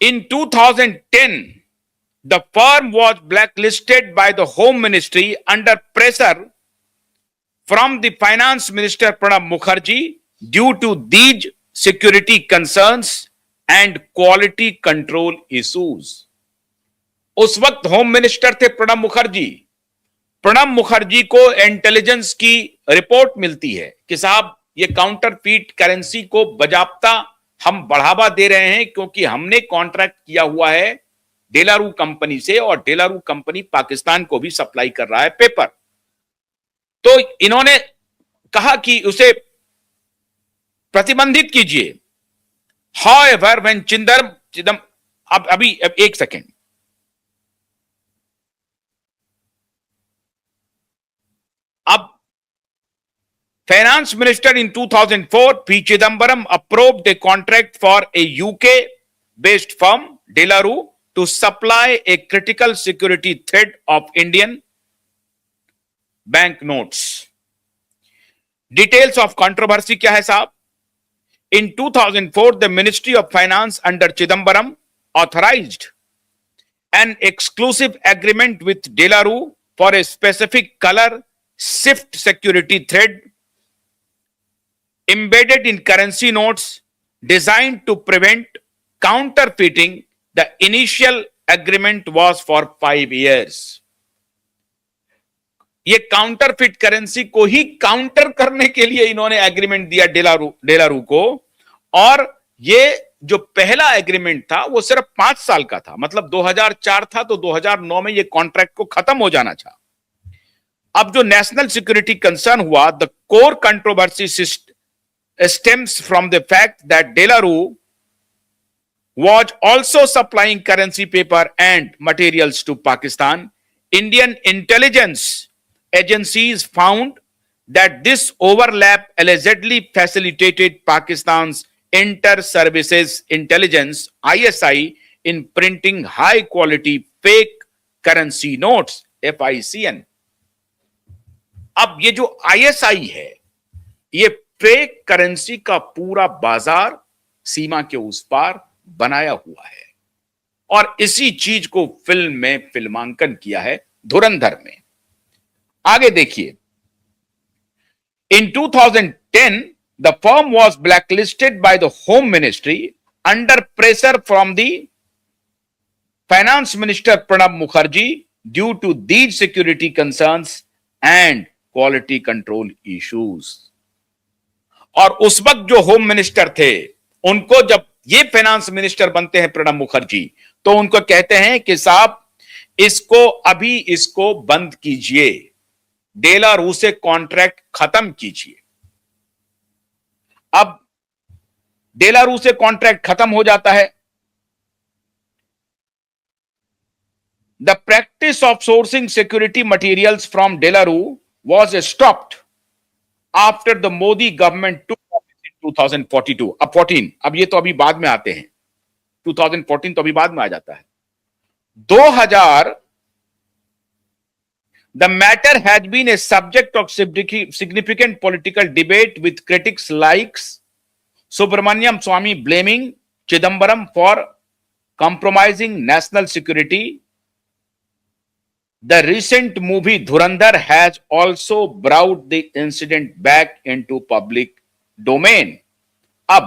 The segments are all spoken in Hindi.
In 2010, the firm was blacklisted by the Home Ministry under pressure from the Finance Minister Pranab Mukherjee due to these security concerns and quality control issues. उस वक्त होम मिनिस्टर थे प्रणब मुखर्जी। प्रणब मुखर्जी को इंटेलिजेंस की रिपोर्ट मिलती है कि साहब ये काउंटरफीट करेंसी को बाजाप्ता हम बढ़ावा दे रहे हैं क्योंकि हमने कॉन्ट्रैक्ट किया हुआ है डेलारू कंपनी से और डेलारू कंपनी पाकिस्तान को भी सप्लाई कर रहा है पेपर। तो इन्होंने कहा कि उसे प्रतिबंधित कीजिए। However, when चिदम अभी एक सेकेंड, अब finance minister in 2004 P Chidambaram approved a contract for a UK based firm डेलारू to supply a critical security thread of Indian banknotes. Details of controversy क्या है साहब? In 2004, the Ministry of Finance under Chidambaram authorized an exclusive agreement with Delaru for a specific color SWIFT security thread embedded in currency notes designed to prevent counterfeiting. The initial agreement was for 5 years. ये काउंटरफिट करेंसी को ही काउंटर करने के लिए इन्होंने एग्रीमेंट दिया डेलारू को, और ये जो पहला एग्रीमेंट था वो सिर्फ 5 साल का था, मतलब 2004 था तो 2009 में ये कॉन्ट्रैक्ट को खत्म हो जाना था। अब जो नेशनल सिक्योरिटी कंसर्न हुआ, the core controversy stems from the fact that De La Rue was also supplying currency paper and materials to Pakistan. Indian intelligence agencies found that this overlap allegedly facilitated Pakistan's inter-services intelligence (ISI) in printing high-quality fake currency notes (FICN). अब ये जो ISI है, ये फेक करेंसी का पूरा बाजार सीमा के उस पार बनाया हुआ है, और इसी चीज को फिल्म में फिल्मांकन किया है धुरंधर में। आगे देखिए, in 2010 the firm was blacklisted by the home ministry under pressure from the finance minister Pranab Mukherjee due to these security concerns and quality control issues. और उस वक्त जो होम मिनिस्टर थे, उनको जब ये फाइनेंस मिनिस्टर बनते हैं प्रणब मुखर्जी, तो उनको कहते हैं कि साहब इसको बंद कीजिए, डेलारू से कॉन्ट्रैक्ट खत्म कीजिए। अब डेलारू से कॉन्ट्रैक्ट खत्म हो जाता है। The practice of sourcing security materials from De La Rue was stopped after the Modi government to 2042 अब 14, अब ये तो अभी बाद में आते हैं, 2014 तो अभी बाद में आ जाता है। 2000 the matter has been a subject of significant political debate with critics like Subramanian Swamy blaming Chidambaram for compromising national security. The recent movie Dhurandhar has also brought the incident back into public domain. अब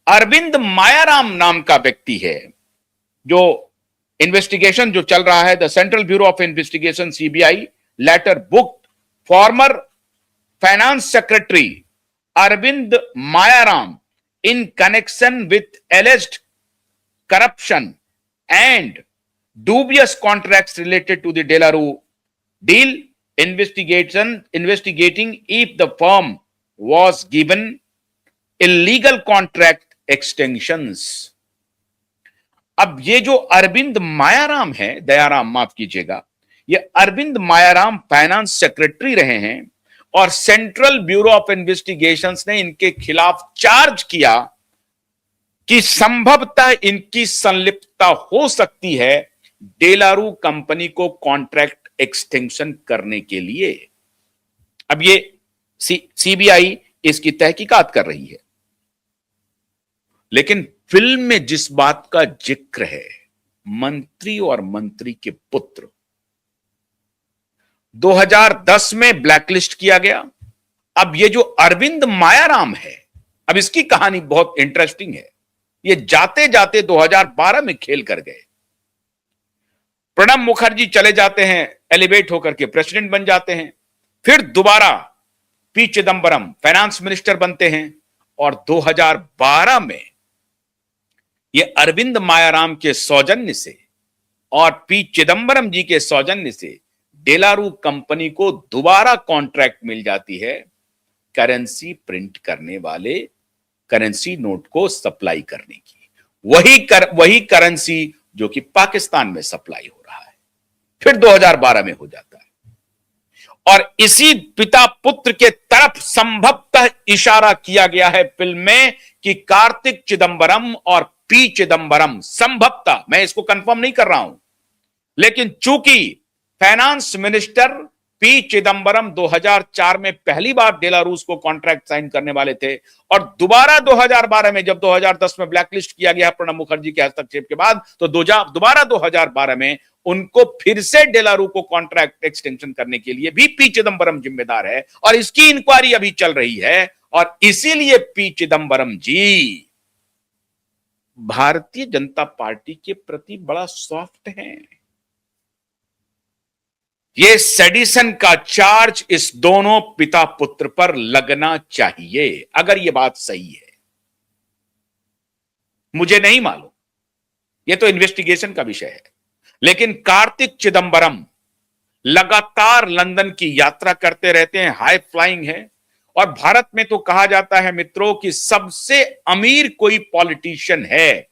अरविंद मायाराम नाम का व्यक्ति है, जो इन्वेस्टिगेशन जो चल रहा है, the central bureau of investigation CBI later booked former finance secretary Arvind Mayaram in connection with alleged corruption and dubious contracts related to the Delaru deal, investigating if the firm was given illegal contract extensions. अब ये जो अरविंद मायाराम है, दयाराम माफ कीजिएगा, ये अरविंद मायाराम फाइनेंस सेक्रेटरी रहे हैं और सेंट्रल ब्यूरो ऑफ इन्वेस्टिगेशंस ने इनके खिलाफ चार्ज किया कि संभवतः इनकी संलिप्तता हो सकती है डेलारू कंपनी को कॉन्ट्रैक्ट एक्सटेंशन करने के लिए। अब ये सीबीआई इसकी तहकीकात कर रही है, लेकिन फिल्म में जिस बात का जिक्र है, मंत्री और मंत्री के पुत्र 2010 में ब्लैकलिस्ट किया गया। अब ये जो अरविंद मायाराम है, अब इसकी कहानी बहुत इंटरेस्टिंग है। ये जाते जाते 2012 में खेल कर गए। प्रणब मुखर्जी चले जाते हैं, एलिवेट होकर के प्रेसिडेंट बन जाते हैं। फिर दोबारा पी चिदंबरम फाइनेंस मिनिस्टर बनते हैं और 2012 में ये अरविंद मायाराम के सौजन्य से और पी चिदंबरम जी के सौजन्य से डेलारू कंपनी को दोबारा कॉन्ट्रैक्ट मिल जाती है करेंसी प्रिंट करने वाले करेंसी नोट को सप्लाई करने की। वही करेंसी जो कि पाकिस्तान में सप्लाई हो रहा है, फिर 2012 में हो जाता है। और इसी पिता पुत्र के तरफ संभवतः इशारा किया गया है फिल्म में कि कार्तिक चिदंबरम और पी चिदंबरम संभवतः, मैं इसको कंफर्म नहीं कर रहा हूं, लेकिन चूंकि फाइनेंस मिनिस्टर पी चिदंबरम 2004 में पहली बार बेलारूस को कॉन्ट्रैक्ट साइन करने वाले थे और दोबारा 2012 में, जब 2010 में ब्लैकलिस्ट किया गया प्रणब मुखर्जी के हस्तक्षेप के बाद, तो दोबारा 2012 में उनको फिर से डेलारू को कॉन्ट्रैक्ट एक्सटेंशन करने के लिए भी पी चिदंबरम जिम्मेदार है और इसकी इंक्वायरी अभी चल रही है। और इसीलिए पी चिदंबरम जी भारतीय जनता पार्टी के प्रति बड़ा सॉफ्ट हैं। ये सेडिशन का चार्ज इस दोनों पिता पुत्र पर लगना चाहिए, अगर ये बात सही है। मुझे नहीं मालूम, ये तो इन्वेस्टिगेशन का विषय है। लेकिन कार्तिक चिदंबरम लगातार लंदन की यात्रा करते रहते हैं, हाई फ्लाइंग है। और भारत में तो कहा जाता है मित्रों कि सबसे अमीर कोई पॉलिटिशियन है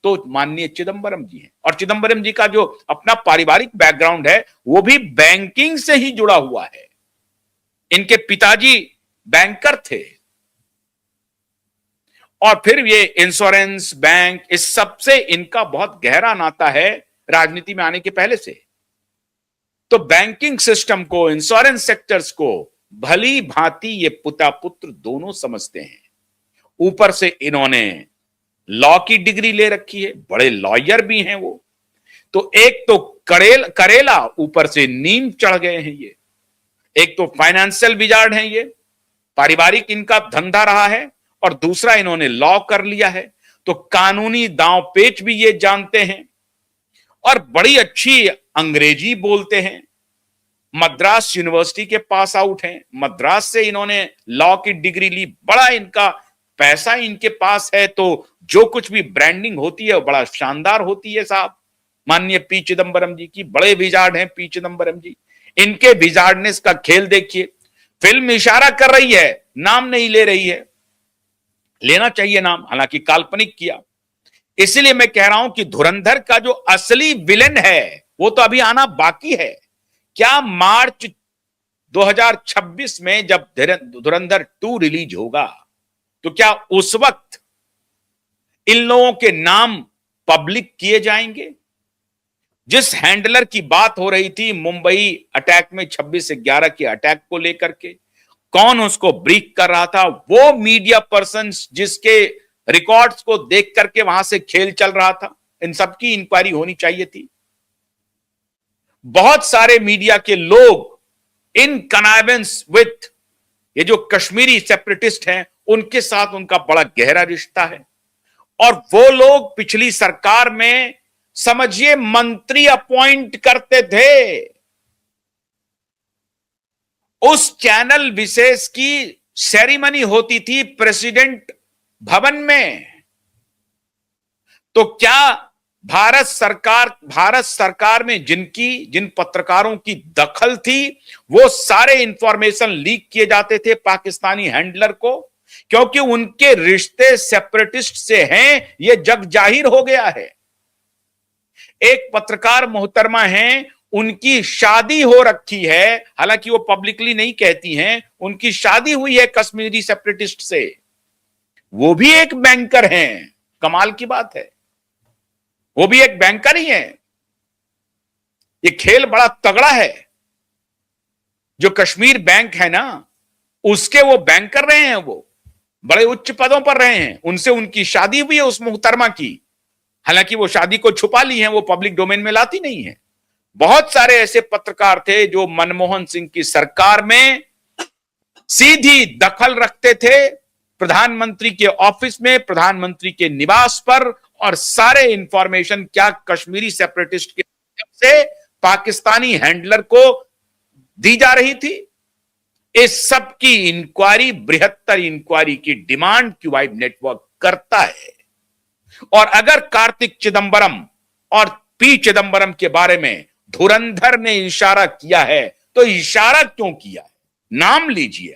तो माननीय चिदंबरम जी हैं। और चिदंबरम जी का जो अपना पारिवारिक बैकग्राउंड है वो भी बैंकिंग से ही जुड़ा हुआ है। इनके पिताजी बैंकर थे और फिर ये इंश्योरेंस, बैंक, इस सब से इनका बहुत गहरा नाता है राजनीति में आने के पहले से। तो बैंकिंग सिस्टम को, इंश्योरेंस सेक्टर्स को भली भांति ये पिता पुत्र दोनों समझते हैं। ऊपर से इन्होंने लॉ की डिग्री ले रखी है, बड़े लॉयर भी हैं वो। तो एक तो करेला, ऊपर से नीम चढ़ गए हैं ये। एक तो फाइनेंशियल विजार्ड हैं ये, पारिवारिक इनका धंधा रहा है, और दूसरा इन्होंने लॉ कर लिया है। तो कानूनी दांव पेच भी ये जानते हैं और बड़ी अच्छी अंग्रेजी बोलते हैं। मद्रास यूनिवर्सिटी के पास आउट हैं, मद्रास से इन्होंने लॉ की डिग्री ली। बड़ा इनका पैसा इनके पास है, तो जो कुछ भी ब्रांडिंग होती है वो बड़ा शानदार होती है साहब। माननीय पी चिदंबरम जी की बड़े विजार्ड हैं पी चिदंबरम जी। इनके विजार्डनेस का खेल देखिए। फिल्म इशारा कर रही है, नाम नहीं ले रही है, लेना चाहिए नाम, हालांकि काल्पनिक किया। इसलिए मैं कह रहा हूं कि धुरंधर का जो असली विलेन है वो तो अभी आना बाकी है। क्या मार्च 2026 में जब धुरंधर 2 रिलीज होगा तो क्या उस वक्त इन लोगों के नाम पब्लिक किए जाएंगे? जिस हैंडलर की बात हो रही थी मुंबई अटैक में 26/11 के अटैक को लेकर के, कौन उसको ब्रीफ कर रहा था? वो मीडिया पर्सन जिसके रिकॉर्ड्स को देख करके वहां से खेल चल रहा था। इन सबकी इंक्वायरी होनी चाहिए थी। बहुत सारे मीडिया के लोग इन कनाइवेंस विथ ये जो कश्मीरी सेपरेटिस्ट हैं उनके साथ उनका बड़ा गहरा रिश्ता है। और वो लोग पिछली सरकार में समझिए मंत्री अपॉइंट करते थे। उस चैनल विशेष की सेरेमनी होती थी प्रेसिडेंट भवन में। तो क्या भारत सरकार में जिन पत्रकारों की दखल थी वो सारे इंफॉर्मेशन लीक किए जाते थे पाकिस्तानी हैंडलर को, क्योंकि उनके रिश्ते सेपरेटिस्ट से हैं, ये जग जाहिर हो गया है। एक पत्रकार मोहतरमा हैं, उनकी शादी हो रखी है, हालांकि वो पब्लिकली नहीं कहती हैं, उनकी शादी हुई है कश्मीरी सेपरेटिस्ट से। वो भी एक बैंकर हैं, कमाल की बात है, वो भी एक बैंकर ही है। ये खेल बड़ा तगड़ा है। जो कश्मीर बैंक है ना, उसके वो बैंक कर रहे हैं वो। बड़े उच्च पदों पर रहे हैं, उनसे उनकी शादी हुई है उस मुहतरमा की, हालांकि वो शादी को छुपा ली है, वो पब्लिक डोमेन में लाती नहीं है। बहुत सारे ऐसे पत्रकार थे जो मनमोहन सिंह की सरकार में सीधी दखल रखते थे, प्रधानमंत्री के ऑफिस में, प्रधानमंत्री के निवास पर, और सारे इंफॉर्मेशन क्या कश्मीरी सेपरेटिस्ट के से पाकिस्तानी हैंडलर को दी जा रही थी। इस सब की इंक्वायरी, बृहत्तर इंक्वायरी की डिमांड क्यूबाइड नेटवर्क करता है। और अगर कार्तिक चिदंबरम और पी चिदंबरम के बारे में धुरंधर ने इशारा किया है, तो इशारा क्यों किया है? नाम लीजिए,